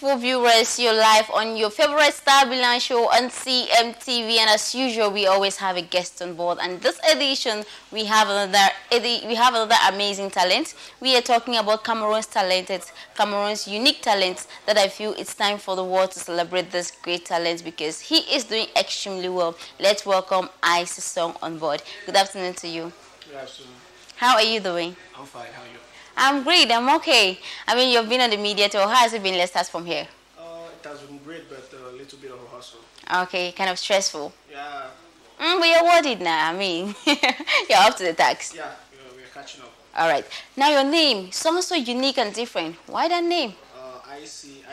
beautiful viewers, you're live on your favorite StarBilang show on CMTV, and as usual, we always have a guest on board. And this edition, we have another amazing talent. We are talking about Cameroon's unique talents that I feel it's time for the world to celebrate this great talent because he is doing extremely well. Let's welcome Icesy Songz on board. Good afternoon to you. Good afternoon. How are you doing? I'm fine. How are you? I'm great. I'm okay. I mean, you've been on the media tour. How has it been? Let's start from here. It has been great, but a little bit of a hustle. Okay, kind of stressful. Yeah. But you're worried now. I mean, you're up to the task. Yeah, we're catching up. All right. Now your name sounds so unique and different. Why that name? Icesy.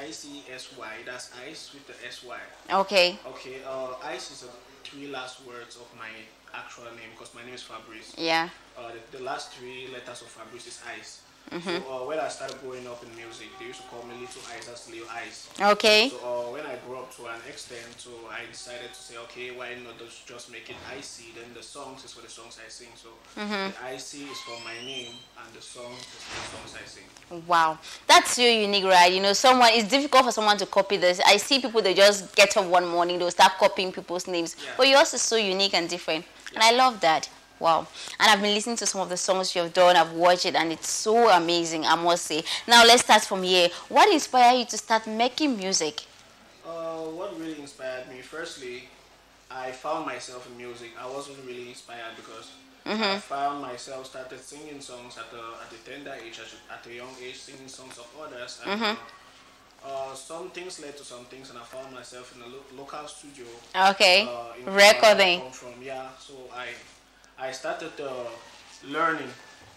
That's ice with the SY. Okay. Okay. Ice is the three last words of my actual name because my name is Fabrice. Yeah. The last three letters of Fabrice is Ice. Mm-hmm. So when I started growing up in music, they used to call me Little Ice as Little Ice. Okay. So when I grew up to an extent, so I decided to say, okay, why not just make it Icesy? Then the songs is for the songs I sing. So the Icesy is for my name, and the song is for the songs I sing. Wow, that's so unique, right? You know, it's difficult for someone to copy this. I see people, they just get up one morning, they'll start copying people's names. Yeah. But yours is so unique and different. Yeah. And I love that. Wow. And I've been listening to some of the songs you've done. I've watched it, and it's so amazing, I must say. Now, let's start from here. What inspired you to start making music? What really inspired me? Firstly, I found myself in music. I wasn't really inspired because I found myself started singing songs at a tender age, at a young age, singing songs of others. And, some things led to some things, and I found myself in a local studio. Okay. In Recording. where I come from. Yeah. So I started learning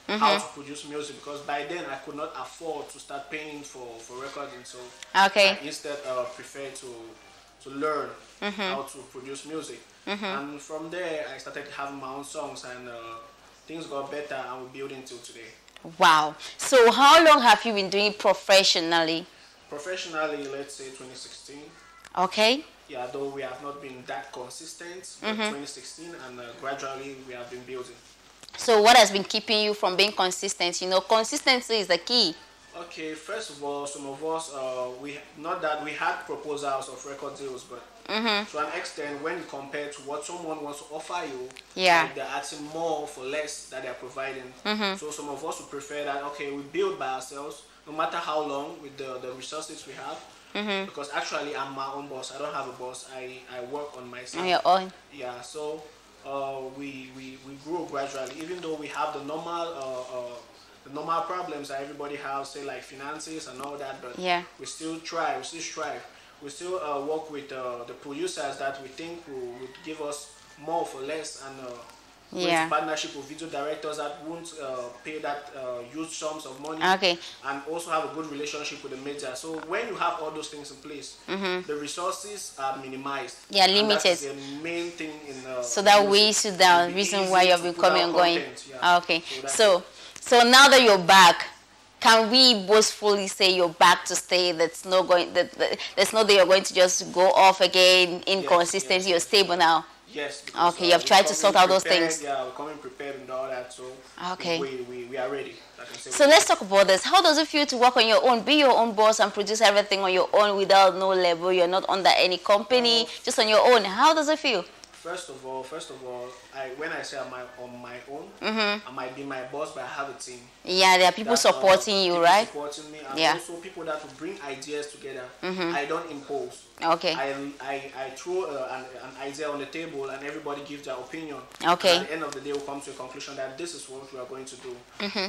how to produce music because by then I could not afford to start paying for recording. So okay. I instead preferred to learn how to produce music. And from there I started having my own songs, and things got better, and we built until today. Wow. So how long have you been doing it professionally? Professionally, let's say 2016. Okay. Yeah, though we have not been that consistent, but 2016, and gradually we have been building. So what has been keeping you from being consistent? You know, consistency is the key. Okay, first of all, some of us, not that we had proposals of record deals, but to an extent, when you compare to what someone wants to offer you, like they're asking more for less that they're providing. So some of us would prefer that, okay, we build by ourselves, no matter how long, with the resources we have. Because actually I'm my own boss. I don't have a boss. I work on myself. On your own. Yeah. So we grow gradually, even though we have the normal problems that everybody has, say like finances and all that. But we still try. We still strive. We still work with the producers that we think would give us more for less, and with partnership with video directors that won't pay that huge sums of money, and also have a good relationship with the media. So when you have all those things in place, the resources are minimized. Yeah, limited. That's the main thing in so that weighs you down. Reason why you've been coming and going. Yeah. Okay. So now that you're back, can we boastfully say you're back to stay? There's no that you're going to just go off again. Inconsistency. You're stable now. Yes. Because, okay, you have tried to sort out those things. Yeah, we're coming prepared and all that, so we are ready. So let's talk about this. How does it feel to work on your own, be your own boss, and produce everything on your own without no label? You're not under any company, just on your own. How does it feel? First of all, when I say I'm on my own, I might be my boss, but I have a team. Yeah, there are people supporting you, right? Supporting me, and also people that will bring ideas together. I don't impose. Okay. I throw an idea on the table, and everybody gives their opinion. Okay. And at the end of the day, we'll come to a conclusion that this is what we are going to do.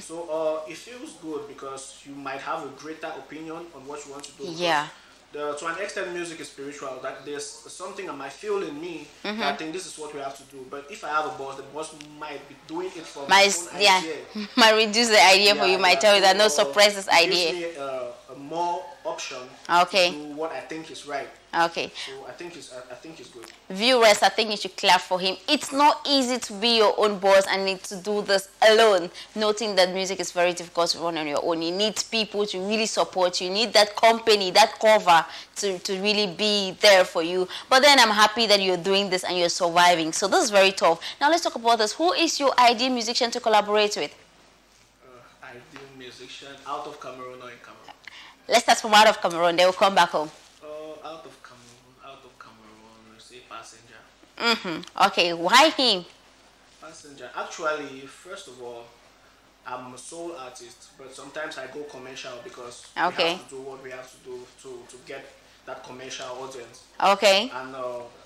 So it feels good because you might have a greater opinion on what you want to do. Yeah. To an extent, music is spiritual. That there's something I might feel in me that I think this is what we have to do. But if I have a boss, the boss might be doing it for my own idea. Might reduce the idea for you. Might tell you that no, suppress this idea. Gives me a more option to do what I think is right. Okay. So I think it's good. Viewers, I think you should clap for him. It's not easy to be your own boss and need to do this alone. Noting that music is very difficult to run on your own. You need people to really support you. You need that company, that cover to really be there for you. But then I'm happy that you're doing this and you're surviving. So this is very tough. Now let's talk about this. Who is your ideal musician to collaborate with? Ideal musician out of Cameroon or in Cameroon? Let's start from out of Cameroon. They will come back home. Out of Cameroon, we say Passenger. Okay, why him? Passenger. Actually, first of all, I'm a soul artist, but sometimes I go commercial because we have to do what we have to do to get that commercial audience. Okay. And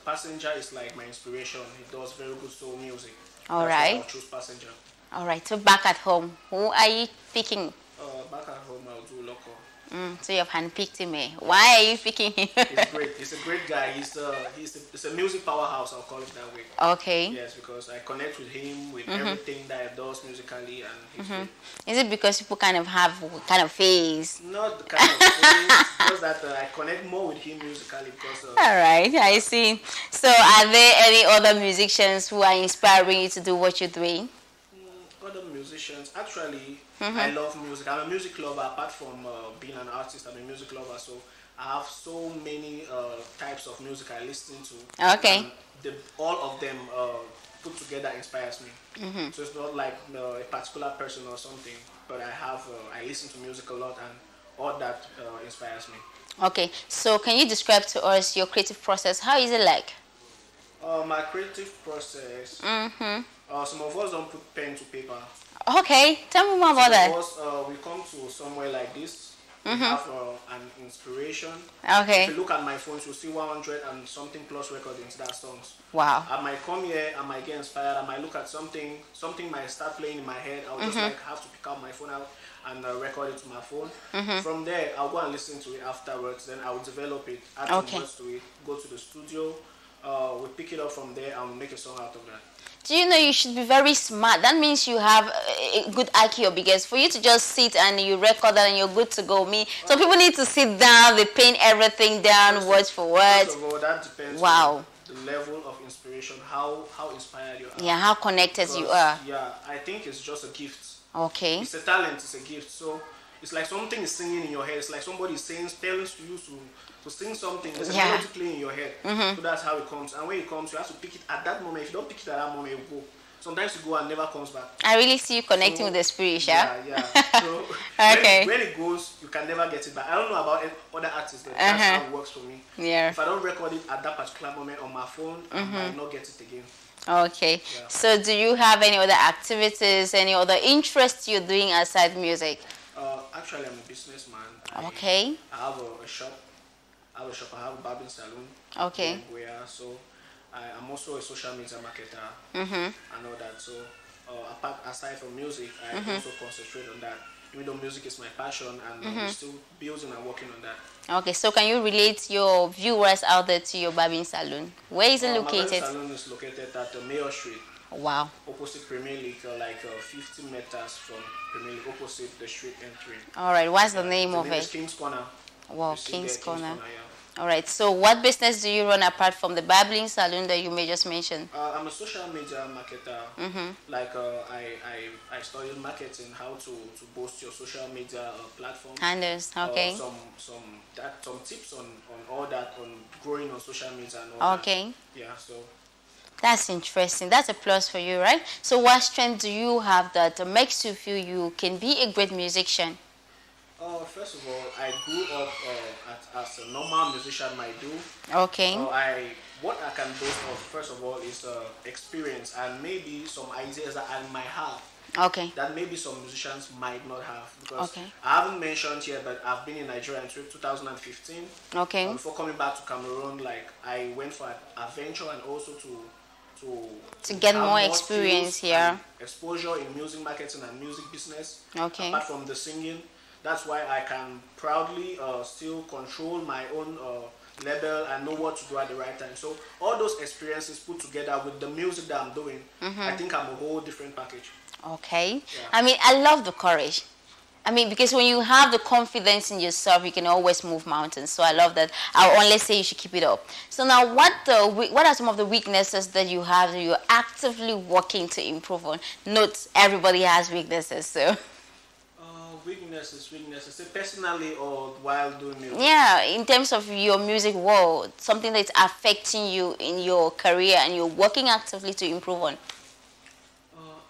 Passenger is like my inspiration. He does very good soul music. All right. I'll choose Passenger. All right. So back at home, who are you picking? Back at home, I'll do Loco. So you have handpicked him. Why are you picking him? He's great. He's a great guy. He's a music powerhouse. I'll call it that way. Okay. Yes, because I connect with him with everything that he does musically, and he's great. Is it because people kind of have kind of phase? Not the kind of phase, just that I connect more with him musically because. All right, I see. So, are there any other musicians who are inspiring you to do what you're doing? Other musicians, actually, I love music. I'm a music lover. Apart from being an artist, I'm a music lover. So I have so many types of music I listen to. Okay. All of them put together inspires me. So it's not like a particular person or something, but I listen to music a lot, and all that inspires me. Okay. So can you describe to us your creative process? How is it like? My creative process. Some of us don't put pen to paper. Okay, tell me more about that. We come to somewhere like this. We have an inspiration. Okay. If you look at my phone, you'll see 100 and something plus recordings, that songs. Wow. I might come here, I might get inspired, I might look at something might start playing in my head. I'll just like have to pick out my phone out and record it to my phone. From there, I'll go and listen to it afterwards. Then I'll develop it, add some words to it, go to the studio. We pick it up from there and make a song out of that. Do you know you should be very smart? That means you have a good IQ, because for you to just sit and you record that and you're good to go. So people need to sit down, they paint everything down, word for word. First of all, that depends on the level of inspiration, how inspired you are. Yeah, how connected you are. Yeah, I think it's just a gift. Okay. It's a talent, it's a gift. So it's like something is singing in your head. It's like somebody is telling you to sing something. It's melodically in your head. So that's how it comes. And when it comes, you have to pick it at that moment. If you don't pick it at that moment, you go. Sometimes you go and never comes back. I really see you connecting with the spirit, yeah. So when it goes, you can never get it back. I don't know about other artists, but that's how it works for me. Yeah. If I don't record it at that particular moment on my phone, I might not get it again. Okay. Yeah. So do you have any other activities, any other interests you're doing aside music? Actually, I'm a businessman. I have a shop. I have a barbing salon. Okay. In Buea. So I'm also a social media marketer and all that. So aside from music, I also concentrate on that. Even though music is my passion, and we're still building and working on that. Okay, so can you relate your viewers out there to your barbing salon? Where is it located? My barbing salon is located at Mayor Street. Wow. Opposite Premier League, like 50 meters from Premier League, opposite the street entry. All right, what's the name of it? King's Corner. Wow, King's Corner. Yeah. All right, so what business do you run apart from the barbing salon that you may just mention? I'm a social media marketer. Like I studied marketing, how to boost your social media platform. Handles, okay. Some tips on all that, on growing on social media and all that. Yeah, so. That's interesting. That's a plus for you, right? So what strength do you have that makes you feel you can be a great musician? First of all, I grew up as a normal musician might do. Okay. What I can boast of, first of all, is experience and maybe some ideas that I might have. Okay. That maybe some musicians might not have. Because I haven't mentioned here, but I've been in Nigeria in 2015. Okay. Before coming back to Cameroon, like I went for an adventure and also to get more experience here. Exposure in music marketing and music business. Okay. Apart from the singing, that's why I can proudly still control my own label and know what to do at the right time. So all those experiences put together with the music that I'm doing, I think I'm a whole different package. Okay. Yeah. I mean, I love the courage. I mean, because when you have the confidence in yourself, you can always move mountains. So I love that. I'll only say you should keep it up. So now, what are some of the weaknesses that you have that you're actively working to improve on? Note, everybody has weaknesses, so. Weaknesses. Say personally or while doing music? Yeah, in terms of your music world, something that's affecting you in your career and you're working actively to improve on.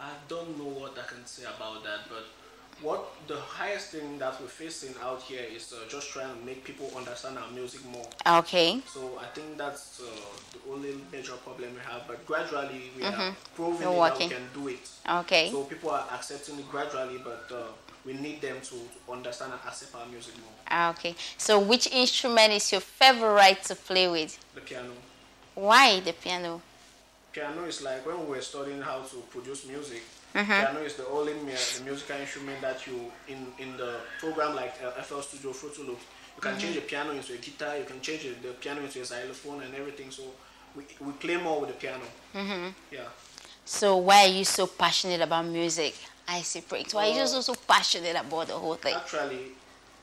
I don't know what I can say about that, but what the highest thing that we're facing out here is just trying to make people understand our music more. Okay. So I think that's the only major problem we have. But gradually we are proving that we can do it. Okay. So people are accepting it gradually, but we need them to understand and accept our music more. Okay. So which instrument is your favorite to play with? The piano. Why the piano? Piano is like when we were studying how to produce music. Piano is the only the musical instrument that you in the program like FL Studio, Fruity Loops. You can change the piano into a guitar. You can change the piano into a xylophone and everything. So we play more with the piano. Yeah. So why are you so passionate about music? I see. Why are you so passionate about the whole thing? Actually,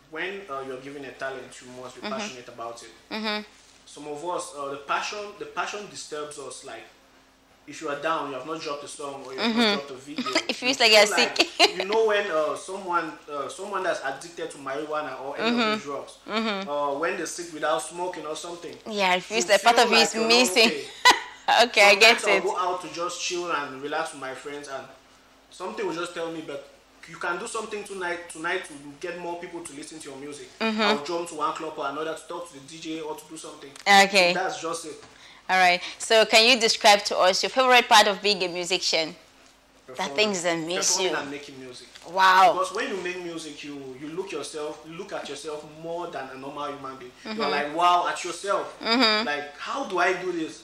when you're given a talent, you must be passionate about it. Some of us, the passion disturbs us. Like, if you are down, you have not dropped a song or you have not dropped a video. It feels like you're sick. You know when someone that's addicted to marijuana or any of these drugs, when they sit without smoking or something. Yeah, it feels like part of you is missing. Okay, I get it. I'll go out to just chill and relax with my friends, and something will just tell me, but you can do something tonight to get more people to listen to your music. I'll jump to one club or another to talk to the DJ or to do something. Okay. So that's just it. All right. So can you describe to us your favorite part of being a musician? That things that miss you. Performing and making music. Wow. Because when you make music, you look at yourself more than a normal human being. You're like, wow, at yourself. Like, how do I do this?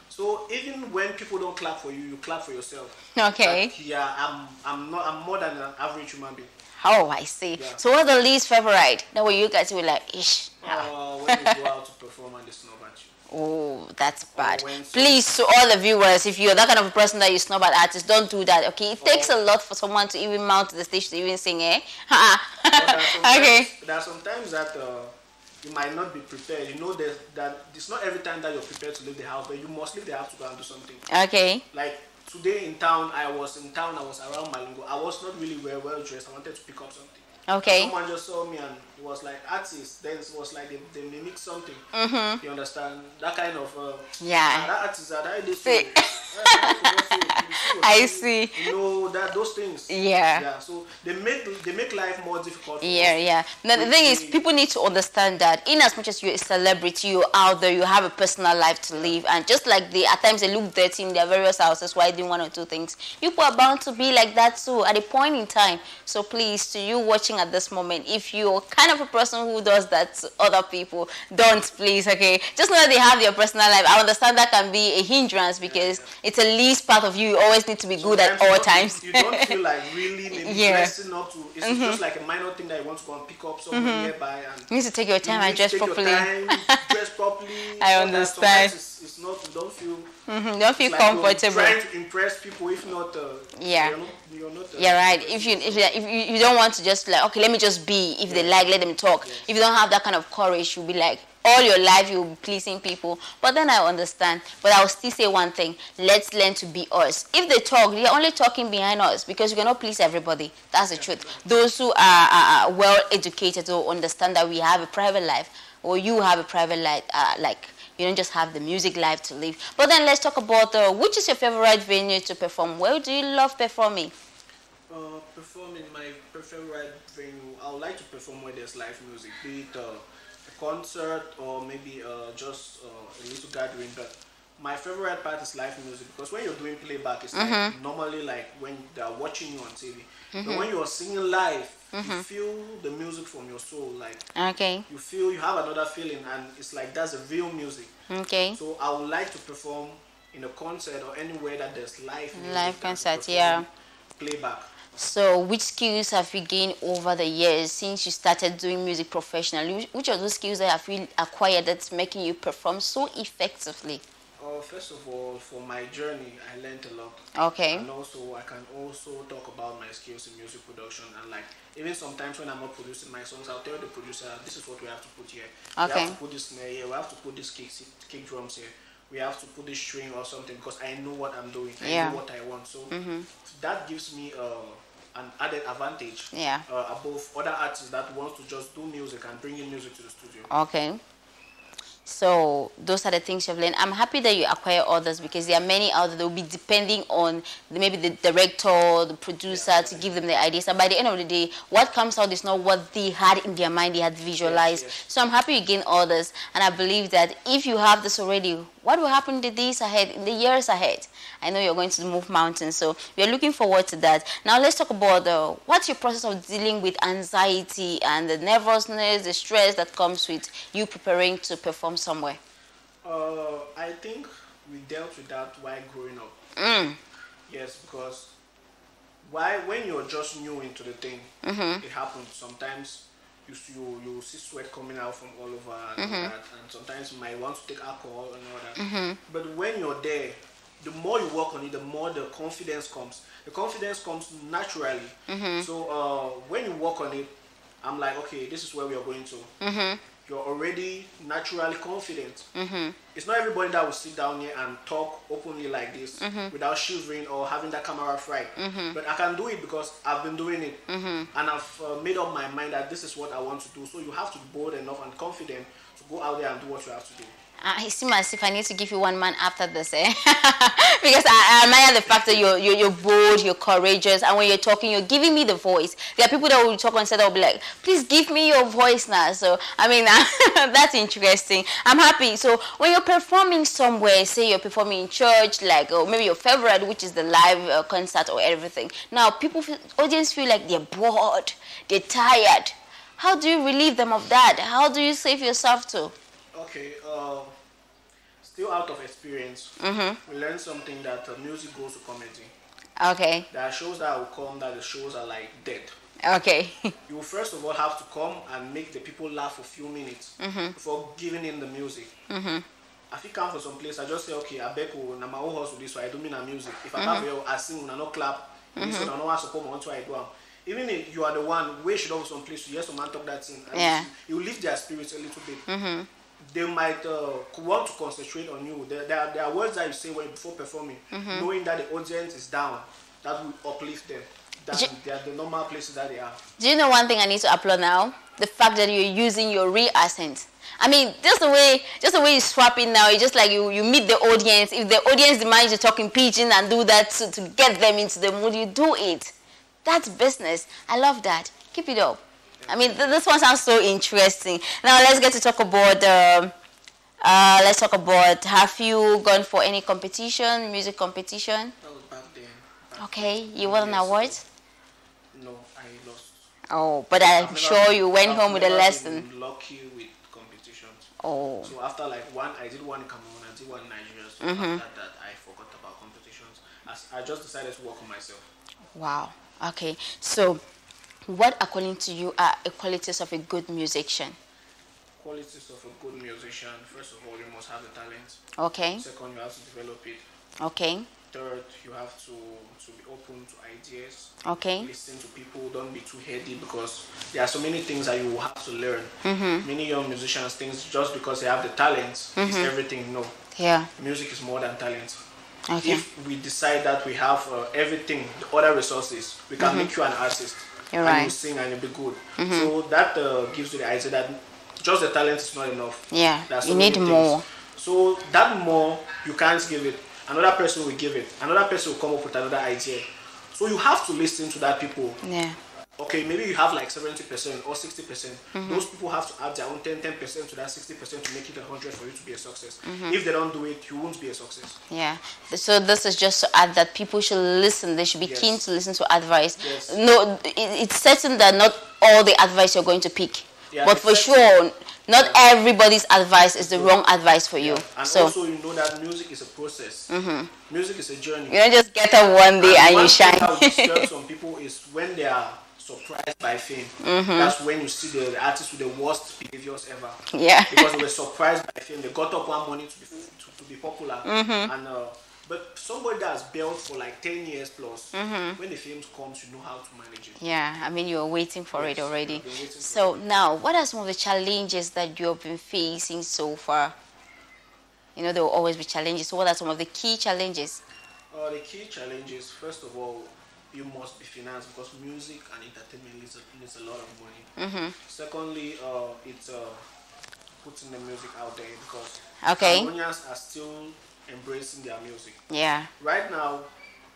So even when people don't clap for you, you clap for yourself. Okay. Like, yeah, I'm more than an average human being. Oh, I see. Yeah. So what's the least favorite? That way you guys will like, ish. When you go out to perform and they snub at you. Oh, that's bad. Please, to all the viewers, if you're that kind of a person that you snub at artists, don't do that, okay? It takes a lot for someone to even mount the stage to even sing, eh? Okay. There are sometimes that you might not be prepared. You know that it's not every time that you're prepared to leave the house, but you must leave the house to go and do something. Okay. Like today in town, I was around Malingo. I was not really well dressed. I wanted to pick up something. Okay. Someone just saw me and it was like artists. Then it was like they mimic something. You understand that kind of yeah. That artists that I did. I see. You know that those things. Yeah. Yeah. So they make life more difficult. Yeah. Now the thing is, people need to understand that in as much as you're a celebrity, you're out there, you have a personal life to live, and just like at times they look dirty in their various houses while doing one or two things, people are bound to be like that too at a point in time. So please, to you watching at this moment, if you're kind of a person who does that to other people, don't, please, okay? Just know that they have their personal life. I understand that can be a hindrance because it's a least part of you. You always need to be good at all times. You don't feel like really maybe dressing up to. It's just like a minor thing that you want to go and pick up somewhere nearby. And you need to take your time and dress properly. Dress properly. I understand. It's not. You don't feel. Don't feel like comfortable. You're trying to impress people, if not. Yeah. You're not. You're right. If you don't want to just like, okay, let me just be. If they like, let them talk. Yes. If you don't have that kind of courage, you'll be like, all your life you'll be pleasing people. But then I understand. But I'll still say one thing. Let's learn to be us. If they talk, they're only talking behind us because you cannot please everybody. That's the truth. Those who are well educated will understand that we have a private life, or you have a private life, like you don't just have the music life to live. But then let's talk about which is your favorite venue to perform? Where do you love performing? Performing, my favorite venue, I would like to perform where there's live music, be it a concert or maybe just a little gathering. But my favorite part is live music because when you're doing playback, it's like normally like when they're watching you on TV. But when you're singing live, you feel the music from your soul. Like you have another feeling, and it's like that's a real music. Okay. So I would like to perform in a concert or anywhere that there's live music. Live concert, yeah. Playback. So which skills have you gained over the years since you started doing music professionally? Which of those skills that have you acquired that's making you perform so effectively? First of all, for my journey, I learned a lot. Okay. And also, I can also talk about my skills in music production. And like, even sometimes when I'm not producing my songs, I'll tell the producer, this is what we have to put here. Okay. We have to put this snare here. We have to put this kick drums here. We have to put this string or something because I know what I'm doing. I know what I want. So that gives me an added advantage above other artists that want to just do music and bring in music to the studio. Okay. So those are the things you've learned. I'm happy that you acquire others because there are many out there that will be depending on maybe the director, the producer to give them the ideas. And by the end of the day, what comes out is not what they had in their mind, they had visualized. So I'm happy you gain others. And I believe that if you have this already, what will happen in the days ahead, in the years ahead? I know you're going to move mountains. So we're looking forward to that. Now let's talk about what's your process of dealing with anxiety and the nervousness, the stress that comes with you preparing to perform somewhere? I think we dealt with that while growing up. Yes, because when you're just new into the thing, it happens. Sometimes you see sweat coming out from all over and all that, and sometimes you might want to take alcohol and all that. But when you're there, the more you work on it, the more the confidence comes. The confidence comes naturally. So when you work on it, I'm like, okay, this is where we are going to. You're already naturally confident. It's not everybody that will sit down here and talk openly like this without shivering or having that camera fright. But I can do it because I've been doing it. And I've made up my mind that this is what I want to do. So you have to be bold enough and confident to go out there and do what you have to do. It seems as if I need to give you one man after this, eh? Because I admire the fact that you're bold, you're courageous, and when you're talking, you're giving me the voice. There are people that will talk and say, they'll be like, please give me your voice now. So, I mean, that's interesting. I'm happy. So, when you're performing somewhere, say you're performing in church, like, or maybe your favorite, which is the live concert or everything. Now, audience feel like they're bored, they're tired. How do you relieve them of that? How do you save yourself too? Okay, still out of experience, we learned something that music goes to comedy. Okay. There are shows that will come that the shows are like dead. Okay. You first of all have to come and make the people laugh for a few minutes before giving in the music. If you come for some place, I just say, okay, I beg you, na my own house with this, so I do mean a music. If I have you, I sing, I no clap, this one, I know how to come on to I do. Even if you are the one, where should have some place to hear some man talk that thing. You lift their spirits a little bit. They might want to concentrate on you. There are words that you say before performing, knowing that the audience is down, that will uplift them. They are the normal places that they are. Do you know one thing I need to applaud now? The fact that you're using your real accent. I mean, just the way you swap it now, it's just like you meet the audience. If the audience demands you talk in pidgin and do that to get them into the mood, you do it. That's business. I love that. Keep it up. I mean, this one sounds so interesting. Now let's get to talk about. Have you gone for any competition, music competition? That was back then. Okay, you won an award? No, I lost. Oh, but I'm sure you went home with a lesson. Been lucky with competitions. Oh. So after like I did one in Cameroon, I did one in Nigeria. So after that, I forgot about competitions. I just decided to work on myself. Wow. Okay. So, what, according to you, are the qualities of a good musician? Qualities of a good musician. First of all, you must have the talent. Okay. Second, you have to develop it. Okay. Third, you have to be open to ideas. Okay. Listen to people. Don't be too heady because there are so many things that you will have to learn. Many young musicians think just because they have the talent, it's everything. No. Yeah. Music is more than talent. Okay. If we decide that we have everything, the other resources, we can make you an artist. You're and right. you sing and you'll be good. So that gives you the idea that just the talent is not enough. Yeah, so you need more. So that more, you can't give it. Another person will give it. Another person will come up with another idea. So you have to listen to that people. Yeah. Okay, maybe you have like 70% or 60%. Those people have to add their own 10% to that 60% to make it 100 for you to be a success. If they don't do it, you won't be a success. Yeah. So this is just to add that people should listen. They should be keen to listen to advice. Yes. No, it's certain that not all the advice you're going to pick. Yeah, but for sure, not everybody's advice is the wrong advice for you. And so, also, you know that music is a process. Music is a journey. You don't just get up one day and you shine. What disturbs some people is when they are surprised by fame. That's when you see the artists with the worst behaviors ever. Yeah. Because they were surprised by fame. They got up one morning to be popular. And but somebody that's built for like 10 years plus, when the fame comes, you know how to manage it. Yeah, I mean, you're waiting for it already. So now, what are some of the challenges that you have been facing so far? You know, there will always be challenges. So what are some of the key challenges? The key challenges, first of all, you must be financed because music and entertainment needs a lot of money. Secondly, it's putting the music out there because okay. Cameroonians are still embracing their music. Yeah. Right now,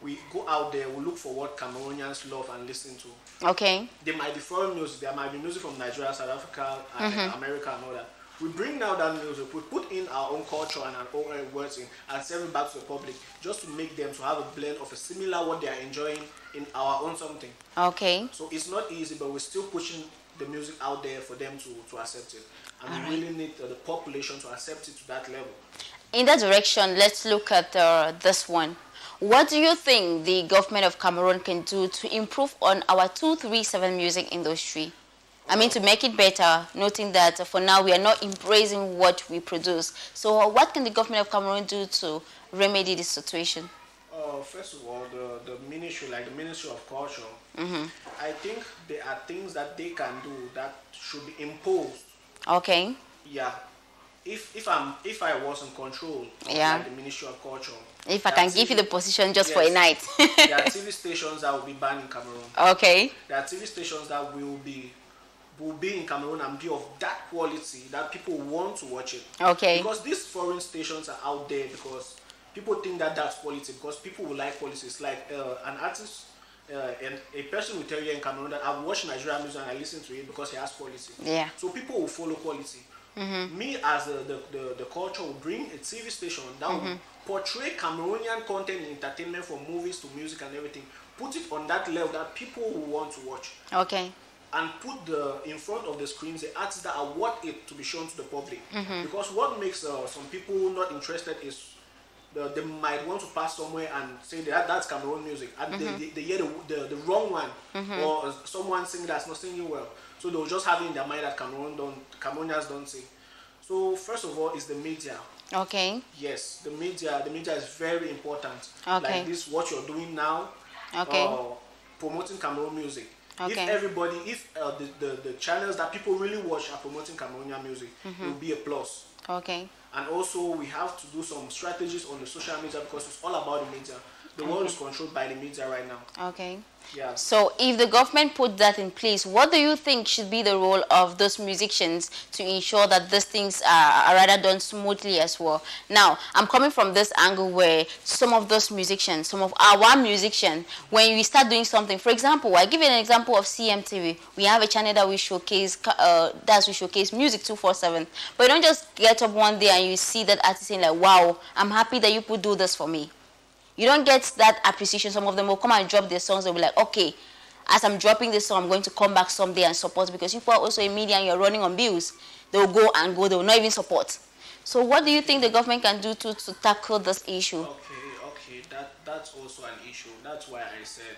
we go out there, we look for what Cameroonians love and listen to. Okay. There might be foreign music, there might be music from Nigeria, South Africa, and America and all that. We bring now that music, we put in our own culture and our own words in and send it back to the public just to make them to have a blend of a similar what they are enjoying in our own something. Okay. So it's not easy, but we're still pushing the music out there for them to accept it. And we really need the population to accept it to that level. In that direction, let's look at this one. What do you think the government of Cameroon can do to improve on our 237 music industry? I mean, to make it better, noting that for now we are not embracing what we produce. So what can the government of Cameroon do to remedy this situation? First of all, the ministry, like the Ministry of Culture, I think there are things that they can do that should be imposed. Okay. Yeah. If I was in control of like the Ministry of Culture, if I can give you the position just for a night. There are TV stations that will be banned in Cameroon. Okay. There are TV stations that will be in Cameroon and be of that quality that people want to watch it. Okay. Because these foreign stations are out there because people think that that's quality, because people will like quality. It's like an artist and a person will tell you in Cameroon that I've watched Nigerian music and I listen to it because it has quality. Yeah. So people will follow quality. Me as the culture will bring a TV station that will portray Cameroonian content and entertainment from movies to music and everything. Put it on that level that people will want to watch. Okay. And put in front of the screens the artists that are worth it to be shown to the public. Because what makes some people not interested is they might want to pass somewhere and say that's Cameroon music, and they hear the wrong one, or someone singing that's not singing well. So they'll just have it in their mind that Cameroonians don't sing. So first of all is the media. Okay. Yes, the media is very important. Okay. Like this, what you're doing now. Okay. Promoting Cameroon music. Okay. If the channels that people really watch are promoting Cameroonian music, it will be a plus. Okay. And also we have to do some strategies on the social media because it's all about the media. The world is controlled by the media right now. Okay. Yeah. So if the government put that in place, what do you think should be the role of those musicians to ensure that these things are rather done smoothly as well? Now, I'm coming from this angle where some of those musicians, some of our musicians, when we start doing something, for example, I give you an example of CMTV. We have a channel that we showcase, music 247. But you don't just get up one day and you see that artist saying like, wow, I'm happy that you could do this for me. You don't get that appreciation. Some of them will come and drop their songs. They'll be like, okay, as I'm dropping this song, I'm going to come back someday and support, because you are also in media and you're running on bills. They'll go and go. They will not even support. So what do you think the government can do to tackle this issue? Okay. That's also an issue. That's why I said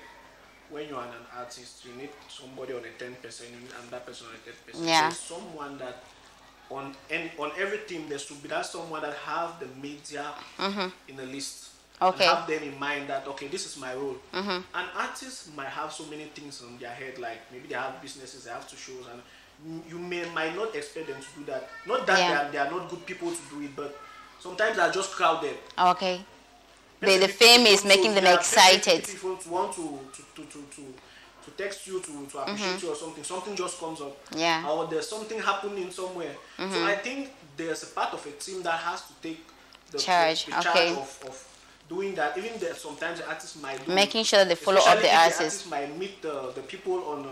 when you're an artist, you need somebody on a 10%, you need another person on a 10%. Yeah. There's someone that on every team there should be that someone that have the media in the list. Okay. And have them in mind that, okay, this is my role. An artist might have so many things on their head, like maybe they have businesses, they have to shows, and you might not expect them to do that. Not that they are not good people to do it, but sometimes they are just crowded. Okay. The fame is making them excited. People want to text you to appreciate you or something just comes up. Yeah. Or there's something happening somewhere. So I think there's a part of a team that has to take the charge of doing that. Even that sometimes the artists might do, making sure that they follow up the artists. Might meet the people on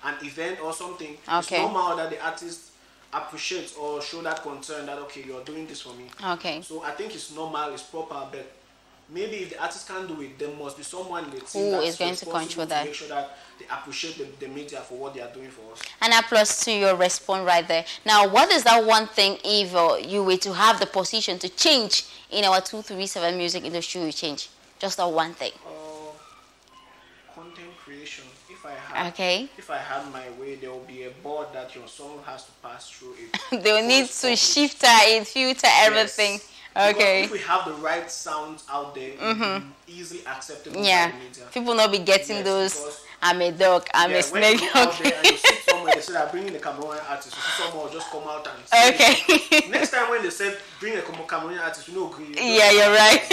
an event or something. Okay. It's normal that the artist appreciates or show that concern that, okay, you're doing this for me. Okay. So I think it's normal, it's proper, but maybe if the artist can't do it, there must be someone in the team who that's is going to control that. Make sure that they appreciate the media for what they are doing for us. And applause to your response right there. Now, what is that one thing if you were to have the position to change in our 237 music industry, you change? Just that one thing. Content creation. If I had my way, there will be a board that your song has to pass through it. They will need to shift it, filter everything. Yes. Okay. Because if we have the right sounds out there, it will be easily acceptable by the media. People not be getting those, I'm a dog, I'm a snake. When you go out there and you see somewhere, they say that bringing a Cameroonian artist, you see someone will just come out and say okay. Next time when they say bring a Cameroonian artist, you know, yeah, you're right.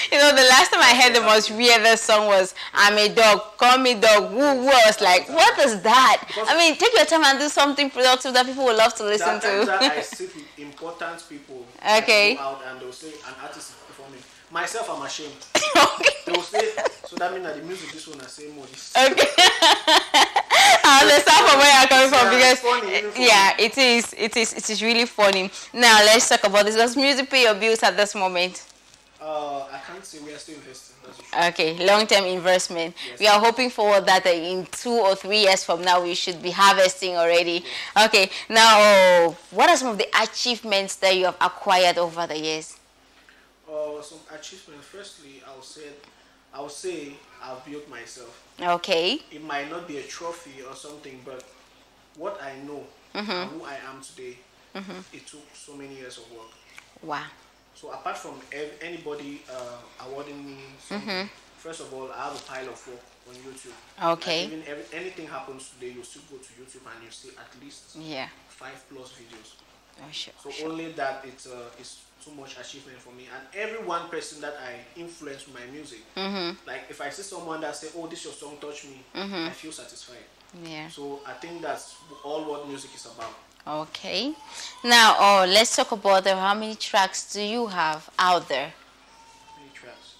You know, the last time I heard the most weirdest song was I'm a dog, call me dog, woo. I was like, what is that? I mean, take your time and do something productive that people will love to listen to. That I sit in important people. Okay. Go out and they'll say an artist is performing. Myself, I'm ashamed. Okay. They'll say, so that means that the music this one I say more. This. Okay. I understand from where you're coming from because funny, yeah, it is really funny. Now let's talk about this. Does music pay your bills at this moment? I can't say, we are still investing. Okay, long-term investment. Yes. We are hoping for that in 2 or 3 years from now we should be harvesting already. Yes. Okay, now what are some of the achievements that you have acquired over the years? Some achievements. Firstly, I would say I've built myself. Okay. It might not be a trophy or something, but what I know and who I am today, it took so many years of work. Wow. So apart from anybody awarding me something, first of all, I have a pile of work on YouTube. Okay. Like even anything happens today, you still go to YouTube and you see at least 5+ videos. Oh, sure. So sure. only that it's too much achievement for me. And every one person that I influence with my music, like if I see someone that say, "Oh, this your song touch me," I feel satisfied. Yeah. So I think that's all what music is about. Okay. Now, let's talk about how many tracks do you have out there? Many tracks.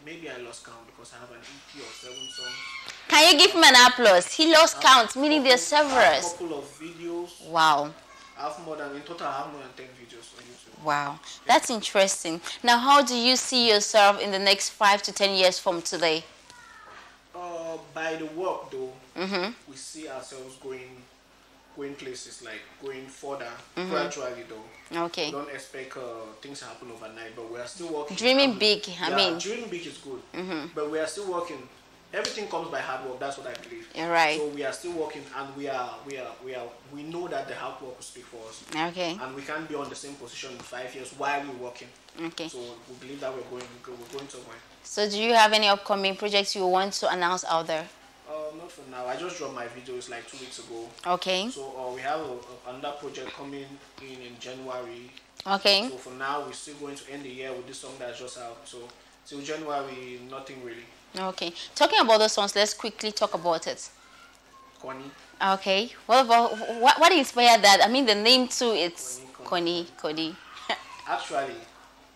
Maybe I lost count because I have an EP of 7 songs. Can you give him an applause? He lost count, meaning there's several. A couple of videos. Wow. In total, I have more than 10 videos on YouTube. Wow, that's interesting. Now, how do you see yourself in the next 5 to 10 years from today? By the work, though, we see ourselves going places, like going further gradually, though. Okay. Don't expect things to happen overnight, but we are still working. Dreaming big, dreaming big is good, but we are still working. Everything comes by hard work. That's what I believe. You're right. So we are still working, and we know that the hard work will speak for us. Okay. And we can't be on the same position in 5 years while we're working. Okay. So we believe that we're going somewhere. So do you have any upcoming projects you want to announce out there? Not for now. I just dropped my videos like 2 weeks ago. Okay. So we have another project coming in January. Okay. So for now, we're still going to end the year with this song that's just out. So till January, nothing really. Okay. Talking about those songs, let's quickly talk about it. Connie. Okay. What about what inspired that? I mean, the name too. It's Connie. Actually,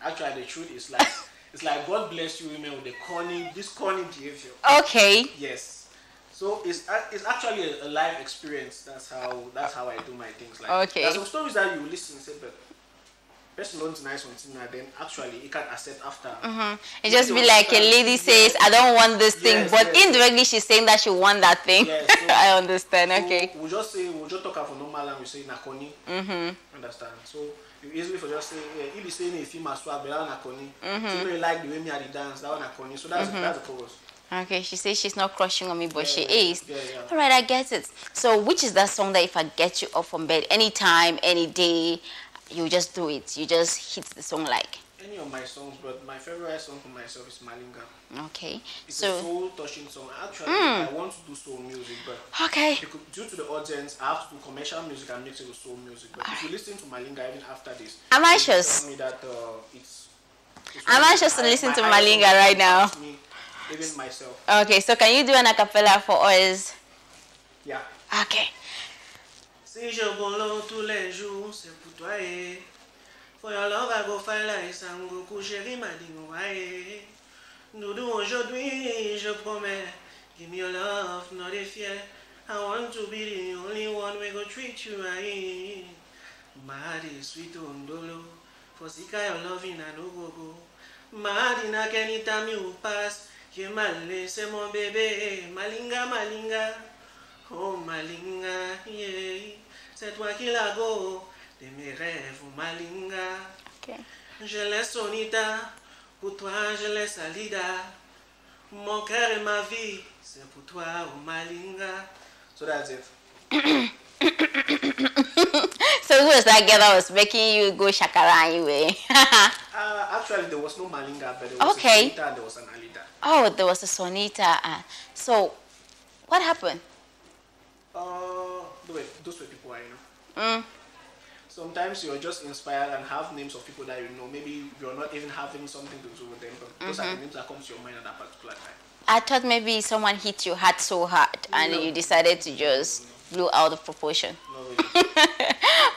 the truth is like it's like God bless you, women, with this corny behavior. Okay. Yes. So it's actually a life experience. That's how I do my things. Like, okay. There's some stories that you listen and say, but person don't nice one thing, then actually it can accept after. It just be like a lady says, "I don't want this thing," but indirectly she's saying that she want that thing. Yes, so, I understand. So okay. we'll just talk about normal and we say nakoni. Understand? So you easily for just say, if you say if you must swap, but nakoni. So you like the way me I dance, that one nakoni. So that's the chorus. Okay, she says she's not crushing on me, but she is. Yeah. All right, I get it. So which is that song that if I get you up from bed anytime, any day, you just do it? You just hit the song like? Any of my songs, but my favorite song for myself is Malinga. Okay. It's a soul-touching song. Actually, I want to do soul music, but due to the audience, I have to do commercial music and mix it with soul music. But if you listen to Malinga even after this, I'm anxious. Tell me that I'm anxious to listen to Malinga right now. Even myself. Okay, so can you do an acapella for us? Yeah. Okay. Si je bolo tous les jours, c'est pour toi. For your love, I go find like Sangoku, chérie, ma dingue. Nous deux aujourd'hui, je promets. Give me your love, not a fear. I want to be the only one we go treat you right. Madi sweet ondolo, for sika your loving and no go go. Madi na anytime you pass. Que mal c'est mon bébé, Malinga, oh Malinga, yeah. C'est toi qui la go de mes rêves, Malinga. Okay. Je laisse Sonita, pour toi je laisse Alida. Mon cœur et ma vie, c'est pour toi, oh Malinga. So that's it. So who was that girl that was making you go shakara anyway? Actually, there was no Malinga, but there was a Sonita and there was an Alida. Oh, there was a Sonita. So, what happened? Those were people I know. Sometimes you're just inspired and have names of people that you know. Maybe you're not even having something to do with them, but those are the names that come to your mind at that particular time. I thought maybe someone hit your heart so hard and you decided to just blow out of proportion. No, really.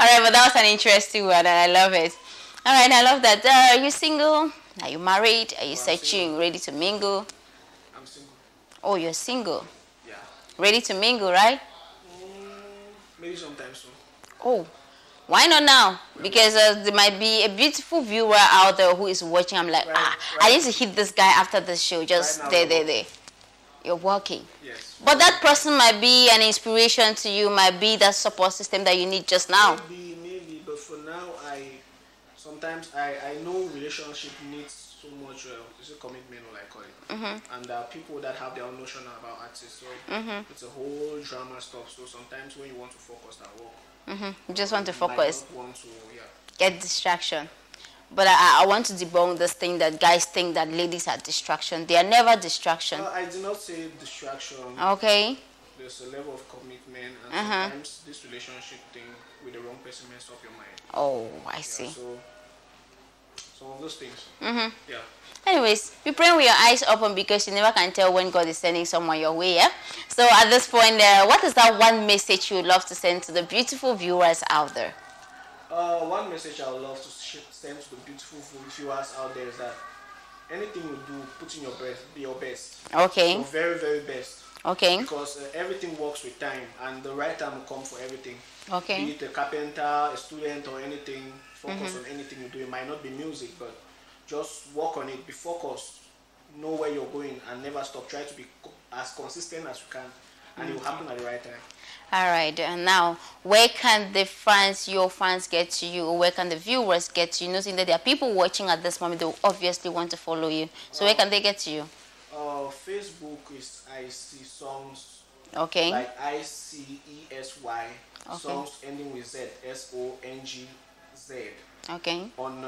right, but that was an interesting one, and I love it. All right, I love that. Are you single? Are you married? Are you searching, ready to mingle? I'm single. Oh, you're single. Yeah. Ready to mingle, right? Maybe sometime soon. Oh, why not now? Because there might be a beautiful viewer out there who is watching. I'm like, I need to hit this guy after this show. Just there. You're working. Yes. But that person might be an inspiration to you, might be that support system that you need just now. Maybe, but for now, sometimes I know relationship needs so much, it's a commitment, or I call it. And there are people that have their own notion about artists, so it's a whole drama stuff. So sometimes when you want to focus at work, you just want to focus. You want to, get distraction. But I want to debunk this thing that guys think that ladies are distraction. They are never distraction. I do not say distraction. Okay. There's a level of commitment, and sometimes this relationship thing with the wrong person messes up your mind. Oh, I see. So some of those things. Yeah. Anyways, be praying with your eyes open, because you never can tell when God is sending someone your way. Yeah. So at this point, what is that one message you would love to send to the beautiful viewers out there? One message I would love to send to the beautiful viewers out there is that anything you do, put in your best, be your best. Okay. Your very, very best. Okay. Because everything works with time, and the right time will come for everything. Okay. Be it a carpenter, a student, or anything, focus on anything you do. It might not be music, but just work on it, be focused, know where you're going, and never stop. Try to be as consistent as you can, and it will happen at the right time. All right, and now, where can your fans get to you? Or where can the viewers get to you? Noting that there are people watching at this moment, they will obviously want to follow you. So where can they get to you? Facebook is Icesy Songz. Okay. Like Icesy. Okay. Songs ending with Z. Songz. Okay. On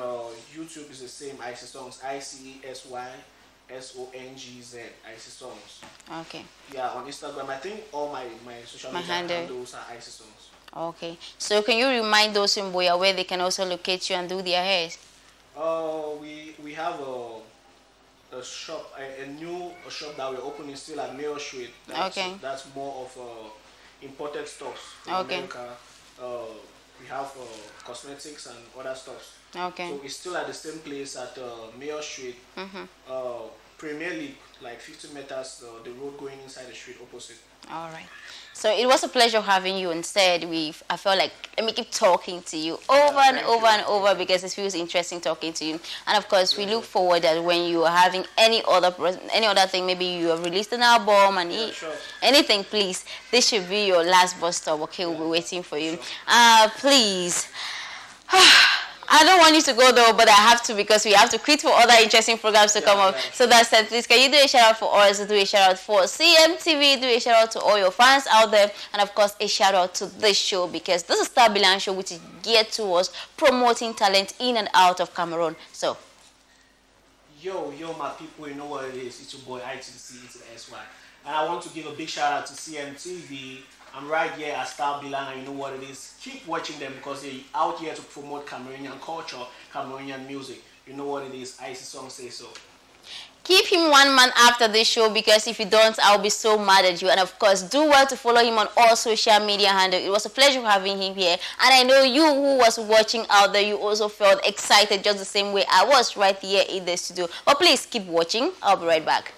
YouTube is the same, Icesy Songz. Songz. Icesy Songz. Okay. Yeah, on Instagram, I think all my social media handles are Icesy Songz. Okay. So can you remind those in Buea where they can also locate you and do their hair? We have a shop, a new shop that we're opening still at Mayor Street. That's more of imported stuff in America. We have cosmetics and other stuff. Okay. So it's still at the same place at Mayor Street. Premier League, like 50 meters, the road going inside the street opposite. All right. So it was a pleasure having you. Instead, I felt like, let me keep talking to you over and over because it feels interesting talking to you. And of course, we look forward that when you are having any other thing, maybe you have released an album and anything, please, this should be your last bus stop. Okay, we'll be waiting for you. Please. I don't want you to go though, but I have to, because we have to quit for other interesting programs to come up. So that's it. Please, can you do a shout out for us? Do a shout out for CMTV. Do a shout out to all your fans out there, and of course a shout out to this show, because this is StarBilang show, which is geared towards promoting talent in and out of Cameroon. So, yo, my people, you know what it is. It's your boy Icesy Songz, and I want to give a big shout out to CMTV. I'm right here at StarBilang, and you know what it is. Keep watching them, because they're out here to promote Cameroonian culture, Cameroonian music. You know what it is. Icesy Songz say so. Keep him 1 month after this show, because if you don't, I'll be so mad at you. And of course, do well to follow him on all social media handles. It was a pleasure having him here. And I know you who was watching out there, you also felt excited just the same way I was right here in the studio. But please keep watching. I'll be right back.